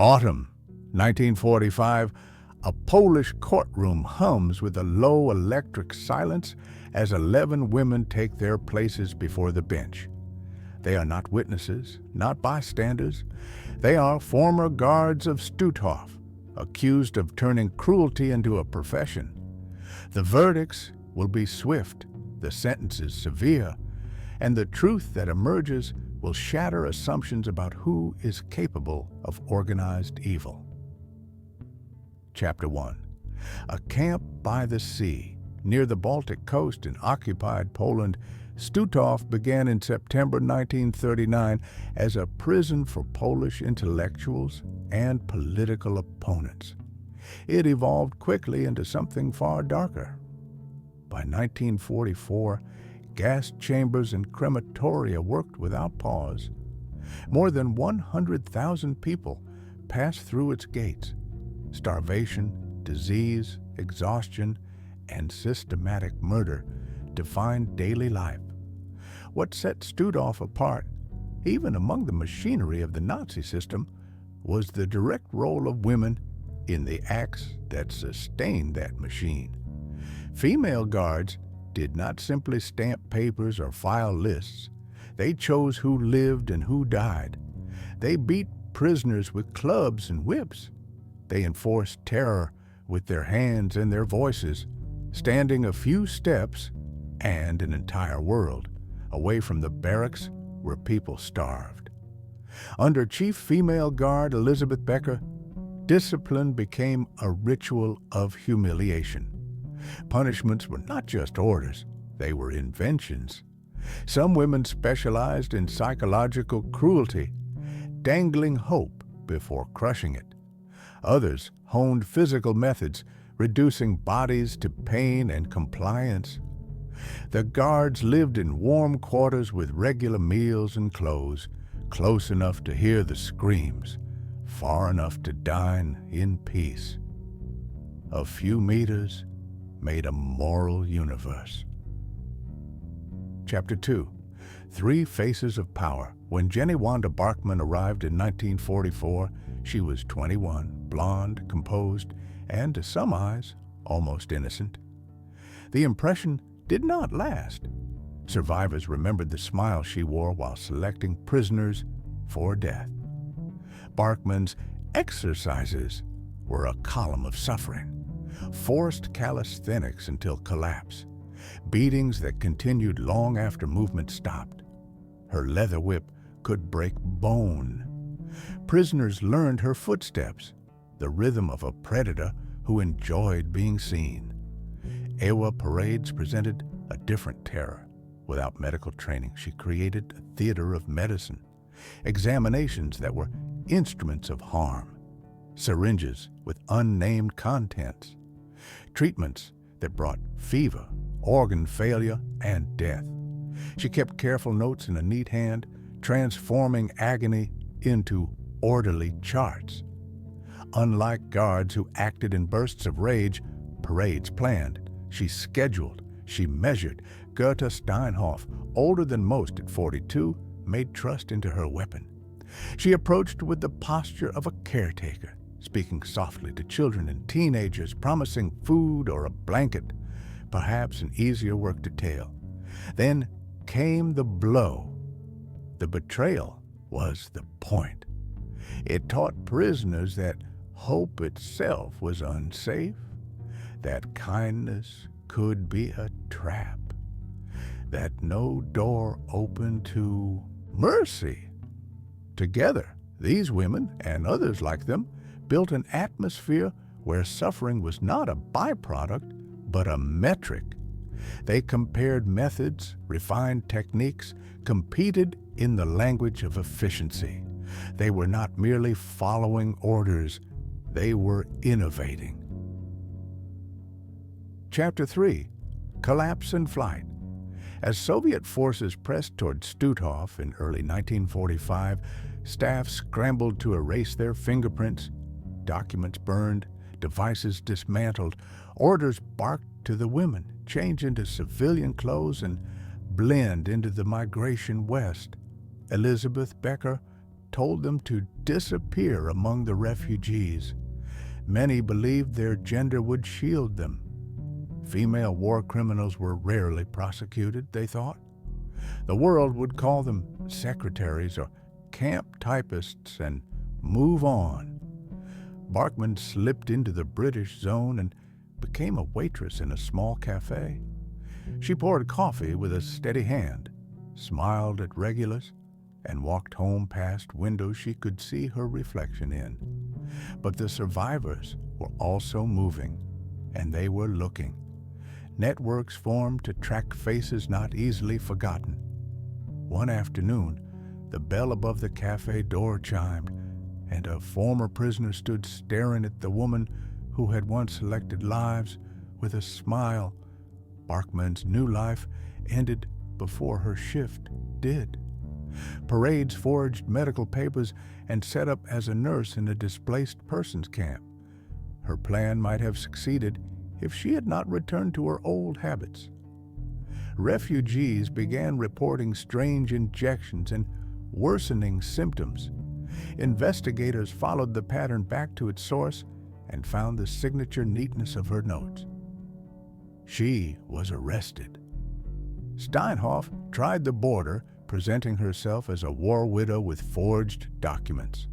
Autumn 1945, a Polish courtroom hums with a low electric silence as 11 women take their places before the bench. They are not witnesses, not bystanders. They are former guards of Stutoff, accused of turning cruelty into a profession. The verdicts will be swift, the sentences severe, and the truth that emerges will shatter assumptions about who is capable of organized evil. Chapter 1. A camp by the sea, near the Baltic coast in occupied Poland, Stutoff began in September 1939 as a prison for Polish intellectuals and political opponents. It evolved quickly into something far darker. By 1944, gas chambers and crematoria worked without pause. More than 100,000 people passed through its gates. Starvation, disease, exhaustion, and systematic murder defined daily life. What set Stutoff apart, even among the machinery of the Nazi system, was the direct role of women in the acts that sustained that machine. Female guards did not simply stamp papers or file lists. They chose who lived and who died. They beat prisoners with clubs and whips. They enforced terror with their hands and their voices, standing a few steps and an entire world away from the barracks where people starved. Under Chief Female Guard Elisabeth Becker, discipline became a ritual of humiliation. Punishments were not just orders, they were inventions. Some women specialized in psychological cruelty, dangling hope before crushing it. Others honed physical methods, reducing bodies to pain and compliance. The guards lived in warm quarters with regular meals and clothes, close enough to hear the screams, far enough to dine in peace. A few meters made a moral universe. Chapter 2. Three Faces of Power. When Jenny-Wanda Barkmann arrived in 1944, she was 21, blonde, composed, and to some eyes, almost innocent. The impression did not last. Survivors remembered the smile she wore while selecting prisoners for death. Barkmann's exercises were a column of suffering. Forced calisthenics until collapse, beatings that continued long after movement stopped. Her leather whip could break bone. Prisoners learned her footsteps, the rhythm of a predator who enjoyed being seen. Ewa Paradies presented a different terror. Without medical training, she created a theater of medicine, examinations that were instruments of harm, syringes with unnamed contents, treatments that brought fever, organ failure, and death. She kept careful notes in a neat hand, transforming agony into orderly charts. Unlike guards who acted in bursts of rage, Parades planned. She scheduled. She measured. Gerda Steinhoff, older than most at 42, made trust into her weapon. She approached with the posture of a caretaker, speaking softly to children and teenagers, promising food or a blanket, perhaps an easier work detail. Then came the blow. The betrayal was the point. It taught prisoners that hope itself was unsafe, that kindness could be a trap, that no door opened to mercy. Together, these women and others like them built an atmosphere where suffering was not a byproduct, but a metric. They compared methods, refined techniques, competed in the language of efficiency. They were not merely following orders, they were innovating. Chapter 3. Collapse and Flight. As Soviet forces pressed toward Stutoff in early 1945, staff scrambled to erase their fingerprints, documents burned, devices dismantled, orders barked to the women, change into civilian clothes and blend into the migration west. Elisabeth Becker told them to disappear among the refugees. Many believed their gender would shield them. Female war criminals were rarely prosecuted, they thought. The world would call them secretaries or camp typists and move on. Barkmann slipped into the British zone and became a waitress in a small cafe. She poured coffee with a steady hand, smiled at regulars, and walked home past windows she could see her reflection in. But the survivors were also moving, and they were looking. Networks formed to track faces not easily forgotten. One afternoon, the bell above the cafe door chimed, and a former prisoner stood staring at the woman who had once selected lives with a smile. Barkmann's new life ended before her shift did. Parades forged medical papers and set up as a nurse in a displaced persons camp. Her plan might have succeeded if she had not returned to her old habits. Refugees began reporting strange injections and worsening symptoms. Investigators followed the pattern back to its source and found the signature neatness of her notes. She was arrested. Steinhoff tried the border, presenting herself as a war widow with forged documents.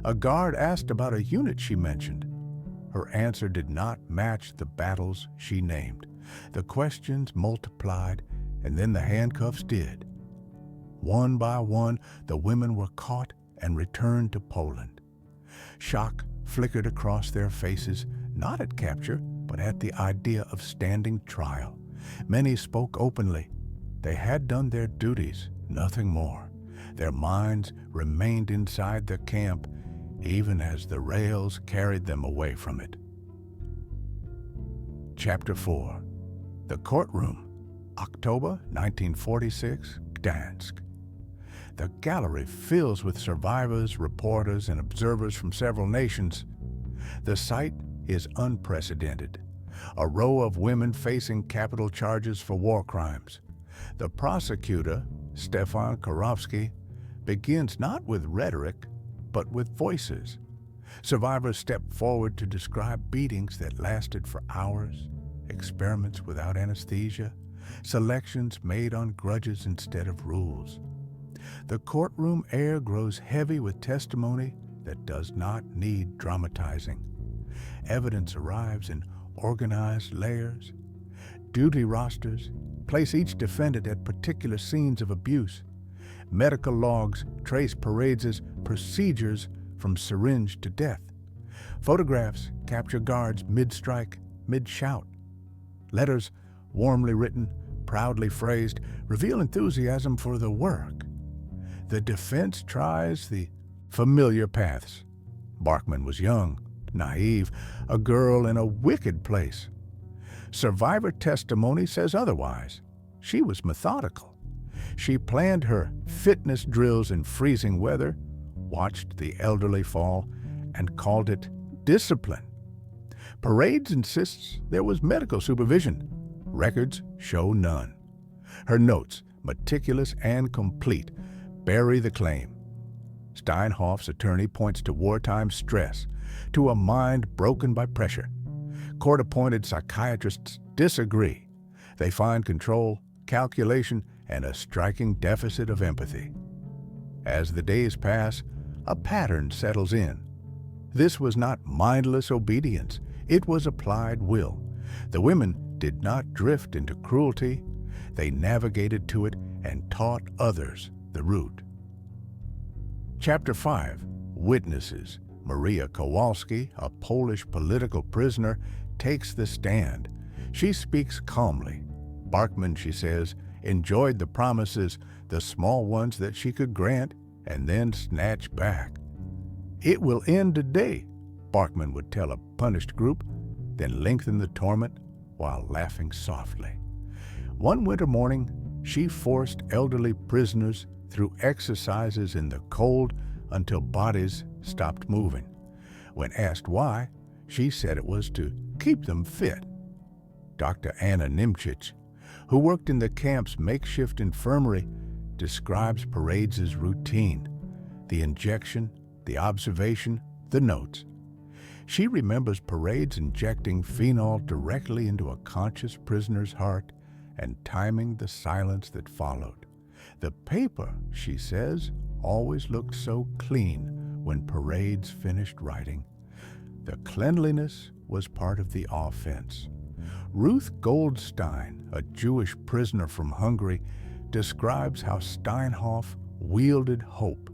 A guard asked about a unit she mentioned. Her answer did not match the battles she named. The questions multiplied, and then the handcuffs did. One by one, the women were caught and returned to Poland. Shock flickered across their faces, not at capture, but at the idea of standing trial. Many spoke openly. They had done their duties, nothing more. Their minds remained inside the camp, even as the rails carried them away from it. Chapter 4. The Courtroom, October 1946, Gdańsk. The gallery fills with survivors, reporters, and observers from several nations. The sight is unprecedented. A row of women facing capital charges for war crimes. The prosecutor, Stefan Karowski, begins not with rhetoric, but with voices. Survivors step forward to describe beatings that lasted for hours, experiments without anesthesia, selections made on grudges instead of rules. The courtroom air grows heavy with testimony that does not need dramatizing. Evidence arrives in organized layers. Duty rosters place each defendant at particular scenes of abuse. Medical logs trace Paradies' procedures from syringe to death. Photographs capture guards mid-strike, mid-shout. Letters, warmly written, proudly phrased, reveal enthusiasm for the work. The defense tries the familiar paths. Barkmann was young, naive, a girl in a wicked place. Survivor testimony says otherwise. She was methodical. She planned her fitness drills in freezing weather, watched the elderly fall, and called it discipline. Paradies insists there was medical supervision. Records show none. Her notes, meticulous and complete, bury the claim. Steinhoff's attorney points to wartime stress, to a mind broken by pressure. Court-appointed psychiatrists disagree. They find control, calculation, and a striking deficit of empathy. As the days pass, a pattern settles in. This was not mindless obedience. It was applied will. The women did not drift into cruelty. They navigated to it and taught others the route. Chapter 5. Witnesses. Maria Kowalski, a Polish political prisoner, takes the stand. She speaks calmly. Barkmann, she says, enjoyed the promises, the small ones that she could grant and then snatch back. "It will end today," Barkmann would tell a punished group, then lengthen the torment while laughing softly. One winter morning, she forced elderly prisoners through exercises in the cold until bodies stopped moving. When asked why, she said it was to keep them fit. Dr. Anna Nimchich, who worked in the camp's makeshift infirmary, describes Paradies' routine. the injection, the observation, the notes. She remembers Parades injecting phenol directly into a conscious prisoner's heart and timing the silence that followed. The paper, she says, always looked so clean when Parades finished writing. The cleanliness was part of the offense. Ruth Goldstein, a Jewish prisoner from Hungary, describes how Steinhoff wielded hope.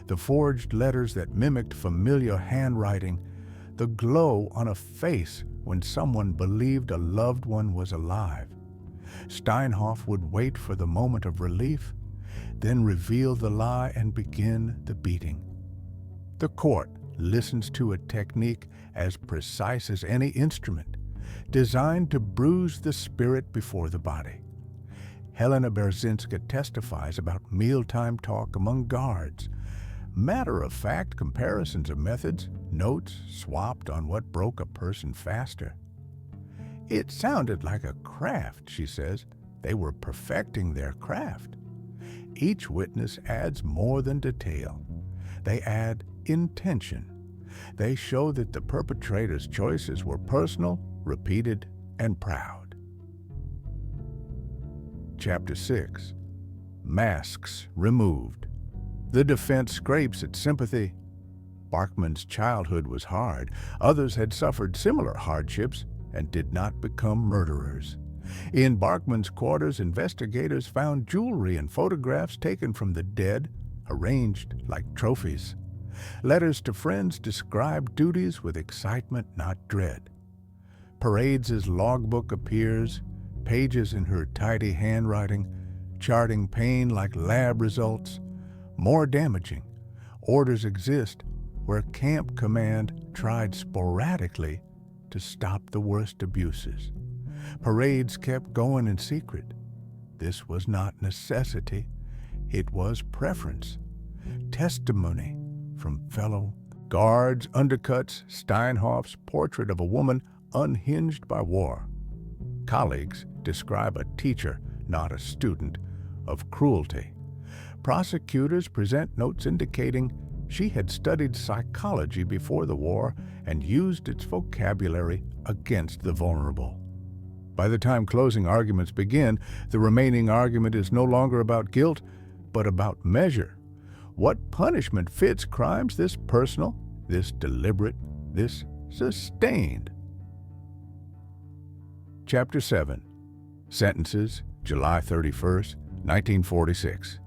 The forged letters that mimicked familiar handwriting, the glow on a face when someone believed a loved one was alive. Steinhoff would wait for the moment of relief, then reveal the lie and begin the beating. The court listens to a technique as precise as any instrument, designed to bruise the spirit before the body. Helena Berzinska testifies about mealtime talk among guards, matter-of-fact comparisons of methods, notes swapped on what broke a person faster. It sounded like a craft, she says. They were perfecting their craft. Each witness adds more than detail. They add intention. They show that the perpetrator's choices were personal, repeated, and proud. Chapter 6. Masks removed. The defense scrapes at sympathy. Barkmann's childhood was hard. Others had suffered similar hardships and did not become murderers. In Barkmann's quarters, investigators found jewelry and photographs taken from the dead, arranged like trophies. Letters to friends described duties with excitement, not dread. Parades' logbook appears, pages in her tidy handwriting, charting pain like lab results. More damaging, orders exist where Camp Command tried sporadically to stop the worst abuses. Parades kept going in secret. This was not necessity, it was preference. Testimony from fellow guards undercuts Steinhoff's portrait of a woman unhinged by war. Colleagues describe a teacher, not a student, of cruelty. Prosecutors present notes indicating she had studied psychology before the war and used its vocabulary against the vulnerable. By the time closing arguments begin, the remaining argument is no longer about guilt, but about measure. What punishment fits crimes this personal, this deliberate, this sustained? Chapter 7. Sentences, July 31st, 1946.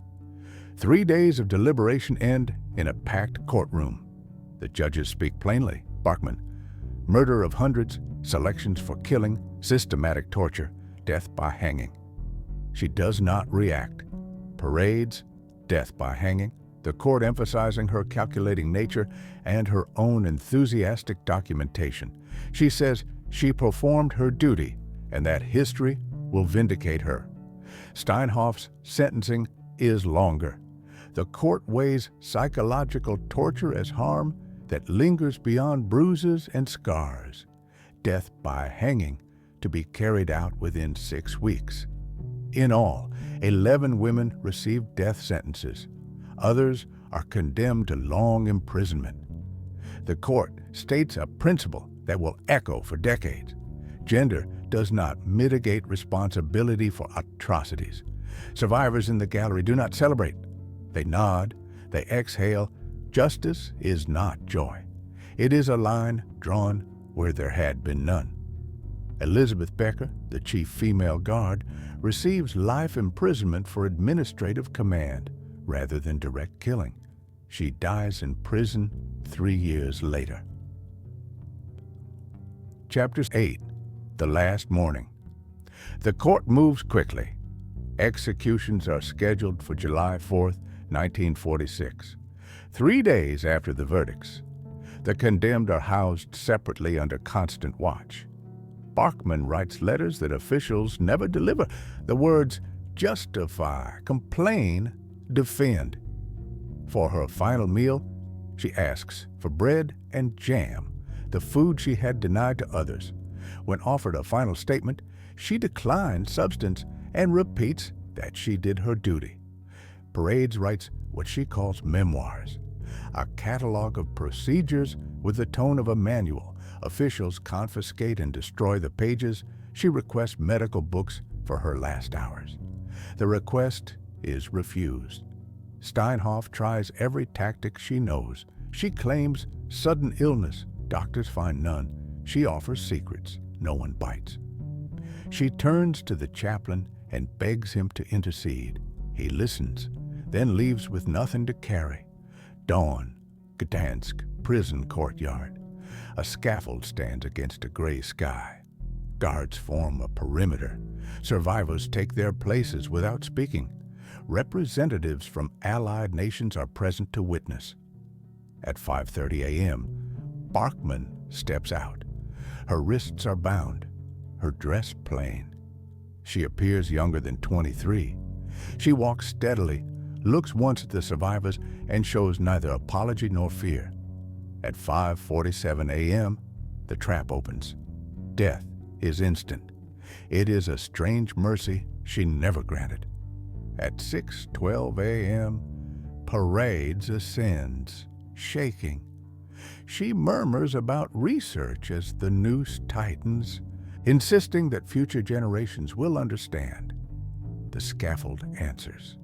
3 days of deliberation end in a packed courtroom. The judges speak plainly. Barkmann, murder of hundreds, selections for killing, systematic torture, death by hanging. She does not react. Parades, death by hanging. The court emphasizing her calculating nature and her own enthusiastic documentation. She says she performed her duty and that history will vindicate her. Steinhoff's sentencing is longer. The court weighs psychological torture as harm that lingers beyond bruises and scars. Death by hanging to be carried out within 6 weeks. In all, 11 women received death sentences. Others are condemned to long imprisonment. The court states a principle that will echo for decades. Gender does not mitigate responsibility for atrocities. Survivors in the gallery do not celebrate. They nod, they exhale. Justice is not joy. It is a line drawn where there had been none. Elisabeth Becker, the chief female guard, receives life imprisonment for administrative command rather than direct killing. She dies in prison 3 years later. Chapter 8. The Last Morning. The court moves quickly. Executions are scheduled for July 4th, 1946. 3 days after the verdicts. The condemned are housed separately under constant watch. Barkmann writes letters that officials never deliver. The words justify, complain, defend. For her final meal, she asks for bread and jam, the food she had denied to others. When offered a final statement, she declines substance and repeats that she did her duty. Parades writes what she calls memoirs. A catalog of procedures with the tone of a manual. Officials confiscate and destroy the pages. She requests medical books for her last hours. The request is refused. Steinhoff tries every tactic she knows. She claims sudden illness. Doctors find none. She offers secrets. No one bites. She turns to the chaplain and begs him to intercede. He listens, then leaves with nothing to carry. Dawn, Gdańsk prison courtyard. A scaffold stands against a gray sky. Guards form a perimeter. Survivors take their places without speaking. Representatives from allied nations are present to witness. At 5:30 a.m., Barkmann steps out. Her wrists are bound, her dress plain. She appears younger than 23. She walks steadily, looks once at the survivors, and shows neither apology nor fear. At 5:47 a.m., the trap opens. Death is instant. It is a strange mercy she never granted. At 6:12 a.m., Paradies ascends, shaking. She murmurs about research as the noose tightens, insisting that future generations will understand. The scaffold answers.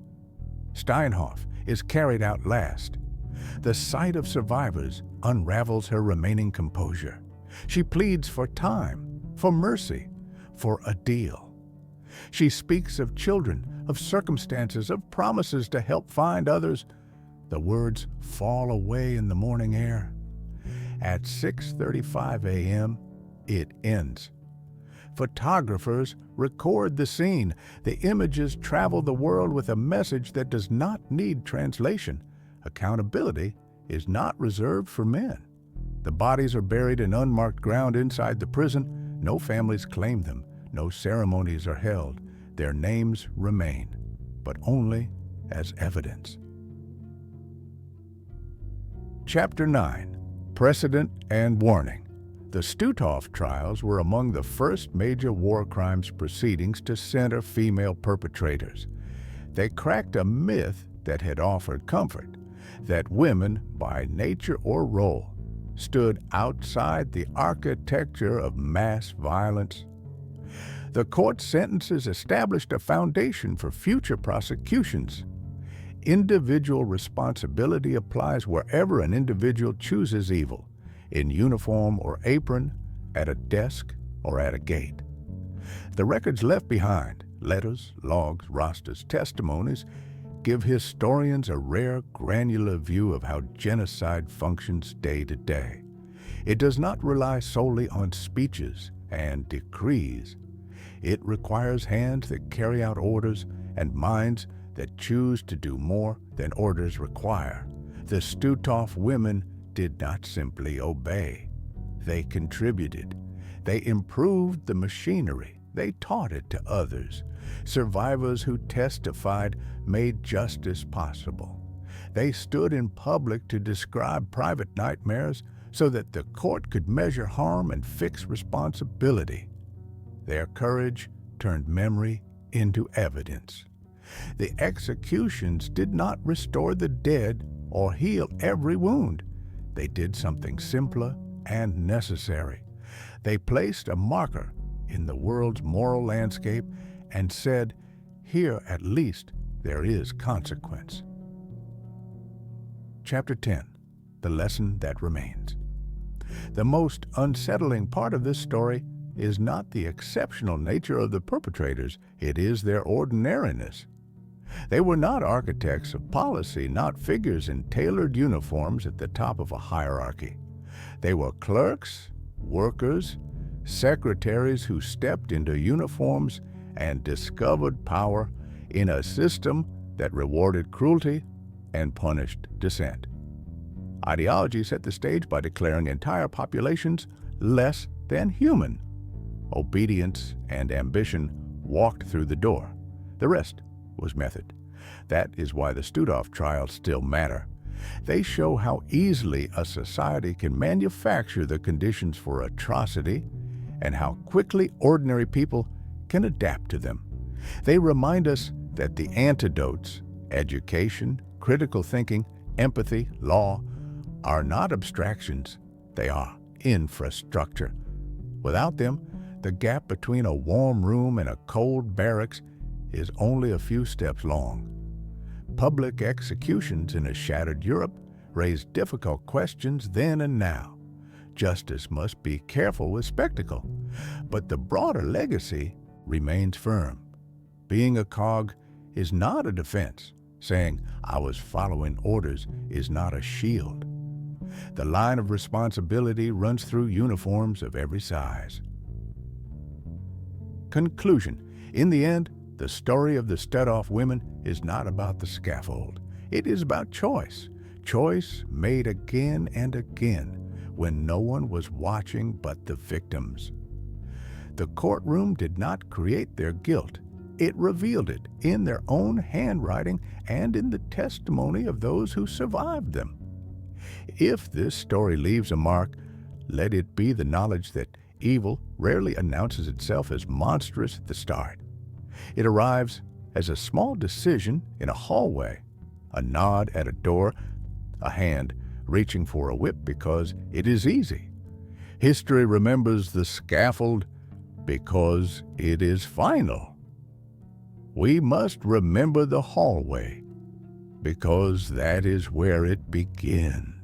Steinhoff is carried out last. The sight of survivors unravels her remaining composure. She pleads for time, for mercy, for a deal. She speaks of children, of circumstances, of promises to help find others. The words fall away in the morning air. At 6:35 a.m., it ends. Photographers record the scene. The images travel the world with a message that does not need translation. Accountability is not reserved for men. The bodies are buried in unmarked ground inside the prison. No families claim them. No ceremonies are held. Their names remain, but only as evidence. Chapter 9. Precedent and Warning. The Stutoff trials were among the first major war crimes proceedings to center female perpetrators. They cracked a myth that had offered comfort, that women, by nature or role, stood outside the architecture of mass violence. The court sentences established a foundation for future prosecutions. Individual responsibility applies wherever an individual chooses evil, in uniform or apron, at a desk, or at a gate. The records left behind, letters, logs, rosters, testimonies, give historians a rare, granular view of how genocide functions day to day. It does not rely solely on speeches and decrees. It requires hands that carry out orders and minds that choose to do more than orders require. The Stutoff women did not simply obey. They contributed. They improved the machinery. They taught it to others. Survivors who testified made justice possible. They stood in public to describe private nightmares so that the court could measure harm and fix responsibility. Their courage turned memory into evidence. The executions did not restore the dead or heal every wound. They did something simpler and necessary. They placed a marker in the world's moral landscape and said, here at least there is consequence. Chapter 10. The Lesson That Remains. The most unsettling part of this story is not the exceptional nature of the perpetrators, it is their ordinariness. They were not architects of policy, not figures in tailored uniforms at the top of a hierarchy. They were clerks, workers, secretaries who stepped into uniforms and discovered power in a system that rewarded cruelty and punished dissent. Ideology set the stage by declaring entire populations less than human. Obedience and ambition walked through the door. The rest was method. That is why the Stutoff trials still matter. They show how easily a society can manufacture the conditions for atrocity and how quickly ordinary people can adapt to them. They remind us that the antidotes, education, critical thinking, empathy, law, are not abstractions, they are infrastructure. Without them, the gap between a warm room and a cold barracks is only a few steps long. Public executions in a shattered Europe raise difficult questions then and now. Justice must be careful with spectacle, but the broader legacy remains firm. Being a cog is not a defense. Saying, "I was following orders," is not a shield. The line of responsibility runs through uniforms of every size. Conclusion. In the end, the story of the Stutoff women is not about the scaffold. It is about choice. Choice made again and again when no one was watching but the victims. The courtroom did not create their guilt. It revealed it in their own handwriting and in the testimony of those who survived them. If this story leaves a mark, let it be the knowledge that evil rarely announces itself as monstrous at the start. It arrives as a small decision in a hallway, a nod at a door, a hand reaching for a whip because it is easy. History remembers the scaffold because it is final. We must remember the hallway because that is where it begins.